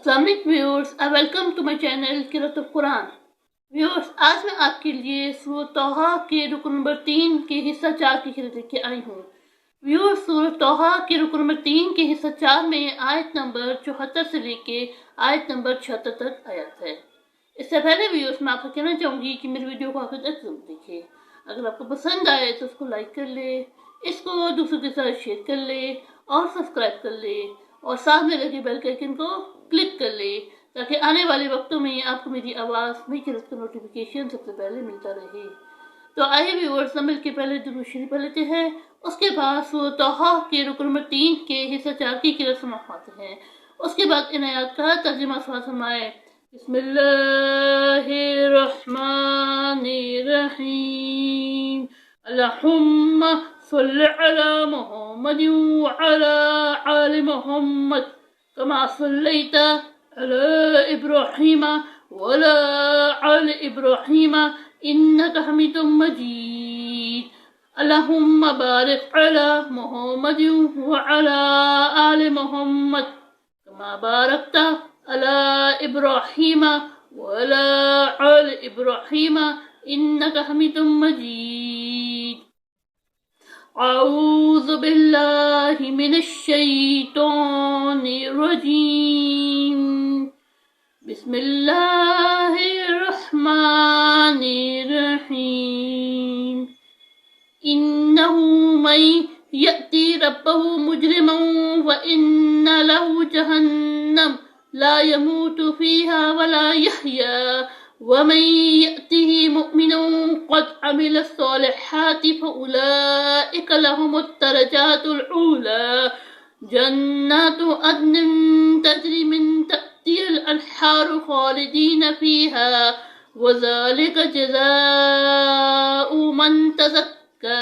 Assalamualaikum viewers, I welcome to my channel Qiraat al-Quran। Viewers, आज मैं आपके लिए सूरह तौहा के रुकन नंबर 3 के हिस्सा 4 की खिदमत लेके आई हूँ। व्यूअर्स, सूरह तौहा के रुकन नंबर 3 के हिस्सा 4 में आयत नंबर 74 से लेके आयत नंबर 76 तक आयत है। इससे पहले व्यूअर्स, मैं आपको कहना चाहूँगी कि मेरी वीडियो को आखिर तक जरूर देखें। अगर आपको पसंद आए तो उसको लाइक कर ले, इसको दूसरों के साथ शेयर कर ले और सब्सक्राइब कर ले और साथ में लगे बेल के आइकन को क्लिक कर ले ताकि आने वाले वक्तों में आपको मेरी आवाज़ मेरी किरत का नोटिफिकेशन सबसे पहले मिलता रहे। तो आइए व्यूअर्स, मिल के पहले दुरूद शरीफ पढ़ लेते हैं, उसके बाद सूरह तौहा के रुकन नंबर 3 के हिस्सा 4 की किरत समाप्त हैं। उसके बाद इन आयत का तर्जुमा फरमाएं। बिस्मिल्लाहिर्रहमानिर्रहीम अल्लाहुम्मा सल्लि अला मुहम्मदिन व अला आलि मुहम्मद कमा सल्लैता अला इब्राहीम व अला आलि इब्राहीम इन्नका हमीदुम मजीद। अल्लाहुम्मा बारिक अला मुहम्मदिन व अला आलि मुहम्मद कमा बारकता अला इब्राहीम व अला आलि इब्राहीम इन्नका हमीदुम मजीद। अऊज़ु बिल्लाहि मिनश शैतानिर रजीम। बिस्मिल्लाहिर्रहमानिर रहीम। इन्नहु मन यअति रब्बहु मुजरिमन व इन्न लहु जहन्नम ला यमूतु फीहा वला यहया वमन यअतिहि मुमिनन क़द अमिल अस्सालिहाति फउलाइक लहुमुद दरजातुल ऊला जन्नातु अदनिन तजरी मिन तहतिहल अन्हारु खालिदीन फीहा वज़ालिका जज़ाउ मन तज़क्का।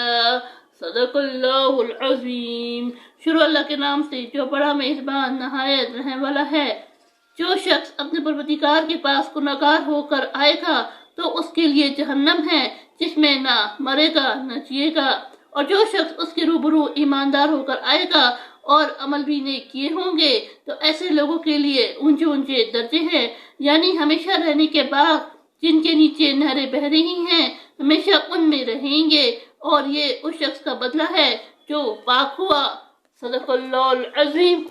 सदक़ल्लाहुल अज़ीम। शुरू अल्लाह के नाम से जो बड़ा मेहरबान नहायत रहने वाला है। जो शख्स अपने परवरदिगार के पास गुनाहगार होकर आएगा तो उसके लिए जहन्नम है जिसमें ना मरेगा न जिएगा, और जो शख्स उसके रूबरू ईमानदार होकर आएगा और अमल भी नहीं किए होंगे तो ऐसे लोगों के लिए ऊंचे ऊंचे दर्जे हैं, यानी हमेशा रहने के बाग जिनके नीचे नहरें बह रही हैं, हमेशा उनमें रहेंगे और ये उस शख्स का बदला है जो पाक हुआ। सदक़ल्लाहुल अज़ीम।